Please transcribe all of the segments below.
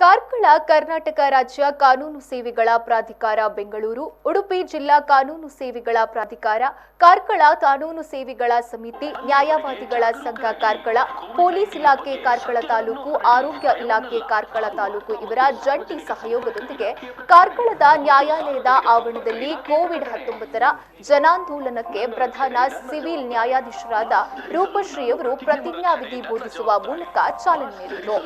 ಕಾರ್ಕಳ ಕರ್ನಾಟಕ ರಾಜ್ಯ ಕಾನೂನು ಸೇವೆಗಳ ಪ್ರಾಧಿಕಾರ ಬೆಂಗಳೂರು, ಉಡುಪಿ ಜಿಲ್ಲಾ ಕಾನೂನು ಸೇವೆಗಳ ಪ್ರಾಧಿಕಾರ, ಕಾರ್ಕಳ ಕಾನೂನು ಸೇವೆಗಳ ಸಮಿತಿ, ನ್ಯಾಯವಾದಿಗಳ ಸಂಘ ಕಾರ್ಕಳ, ಪೊಲೀಸ್ ಇಲಾಖೆ ಕಾರ್ಕಳ ತಾಲೂಕು, ಆರೋಗ್ಯ ಇಲಾಖೆ ಕಾರ್ಕಳ ತಾಲೂಕು ಇವರ ಜಂಟಿ ಸಹಯೋಗದೊಂದಿಗೆ ಕಾರ್ಕಳದ ನ್ಯಾಯಾಲಯದ ಆವರಣದಲ್ಲಿ ಕೋವಿಡ್-19 ಜನಾಂದೋಲನಕ್ಕೆ ಪ್ರಧಾನ ಸಿವಿಲ್ ನ್ಯಾಯಾಧೀಶರಾದ ರೂಪಶ್ರೀಯವರು ಪ್ರತಿಜ್ಞಾವಿಧಿ ಬೋಧಿಸುವ ಮೂಲಕ ಚಾಲನೆ ನೀಡಿದರು.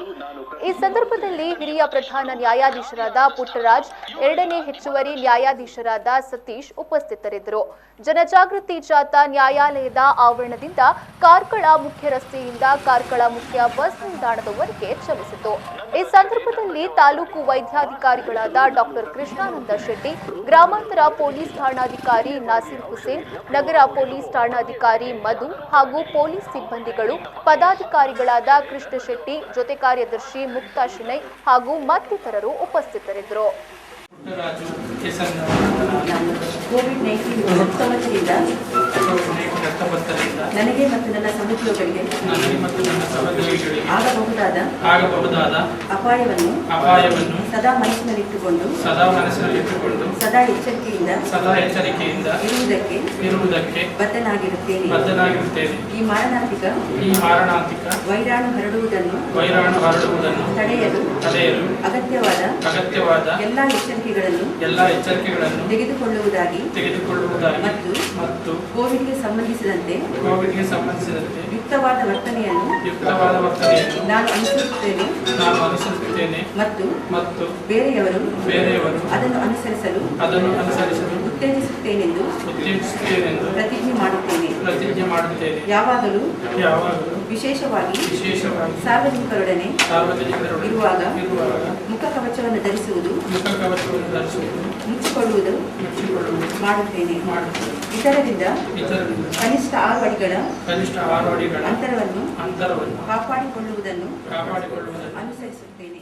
ಈ ಸಂದರ್ಭದಲ್ಲಿ ಹಿರಿಯ ಪ್ರಧಾನ ನ್ಯಾಯಾಧೀಶರಾದ ಪುಟ್ಟರಾಜ್, ಎರಡನೇ ಹೆಚ್ಚುವರಿ ನ್ಯಾಯಾಧೀಶರಾದ ಸತೀಶ್ ಉಪಸ್ಥಿತರಿದ್ದರು. ಜನಜಾಗೃತಿ ಜಾಥಾ ನ್ಯಾಯಾಲಯದ ಆವರಣದಿಂದ ಕಾರ್ಕಳ ಮುಖ್ಯ ರಸ್ತೆಯಿಂದ ಕಾರ್ಕಳ ಮುಖ್ಯ ಬಸ್ ನಿಲ್ದಾಣದವರೆಗೆ ಚಲಿಸಿತು. ಈ ಸಂದರ್ಭದಲ್ಲಿ ತಾಲೂಕು ವೈದ್ಯಾಧಿಕಾರಿಗಳಾದ ಡಾಕ್ಟರ್ ಕೃಷ್ಣಾನಂದ ಶೆಟ್ಟಿ, ಗ್ರಾಮಾಂತರ ಪೊಲೀಸ್ ಠಾಣಾಧಿಕಾರಿ ನಾಸಿರ್ ಹುಸೇನ್, ನಗರ ಪೊಲೀಸ್ ಠಾಣಾಧಿಕಾರಿ ಮಧು ಹಾಗೂ ಪೊಲೀಸ್ ಸಿಬ್ಬಂದಿಗಳು, ಪದಾಧಿಕಾರಿಗಳಾದ ಕೃಷ್ಣ ಶೆಟ್ಟಿ, ಜೊತೆ ಕಾರ್ಯದರ್ಶಿ ಮುಕ್ತಾ ಶಿನೈ ಹಾಗೂ ಮತ್ತಿತರರು ಉಪಸ್ಥಿತರಿದ್ದರು. ಕೋವಿಡ್-19 ನನಗೆ ಮತ್ತು ನನ್ನ ಸಹೋದ್ಯೋಗಿಗಳಿಗೆ ಆಗಬಹುದಾದ ಅಪಾಯವನ್ನು ಸದಾ ಮನಸ್ಸಿನಲ್ಲಿಟ್ಟುಕೊಂಡು ಸದಾ ಎಚ್ಚರಿಕೆಯಿಂದ ಇರುವುದಕ್ಕೆ ಬದ್ಧನಾಗಿರುತ್ತೇನೆ. ಈ ಮಾರಣಾಂತಿಕ ವೈರಾಣು ಹರಡುವುದನ್ನು ತಡೆಯಲು ಅಗತ್ಯವಾದ ಎಲ್ಲಾ ಎಚ್ಚರಿಕೆಗಳನ್ನು ತೆಗೆದುಕೊಳ್ಳುವುದಾಗಿ ಮತ್ತು ಕೋವಿಡ್ಗೆ ಸಂಬಂಧಿಸಿದಂತೆ ಯುಕ್ತವಾದ ವರ್ತನೆಯನ್ನು ನಾನು ಅನುಸರಿಸುತ್ತೇನೆ ಮತ್ತು ಬೇರೆಯವರು ಅದನ್ನು ಅನುಸರಿಸಲು ಉತ್ತೇಜಿಸುತ್ತೇನೆಂದು ಪ್ರತಿಜ್ಞೆ ಮಾಡುತ್ತೇನೆ. ಯಾವಾಗಲೂ ವಿಶೇಷವಾಗಿ ಸಾರ್ವಜನಿಕರೊಡನೆ ಇರುವಾಗ ಮುಖಕವಚವನ್ನು ಧರಿಸುವುದು, ಮುಚ್ಚಿಕೊಳ್ಳುವುದು ಮಾಡುತ್ತೇನೆ. ಇದರಿಂದ ಕನಿಷ್ಠ 6 ಅಡಿಗಳ ಅಂತರವನ್ನು ಕಾಪಾಡಿಕೊಳ್ಳುವುದನ್ನು ಅನುಸರಿಸುತ್ತೇನೆ.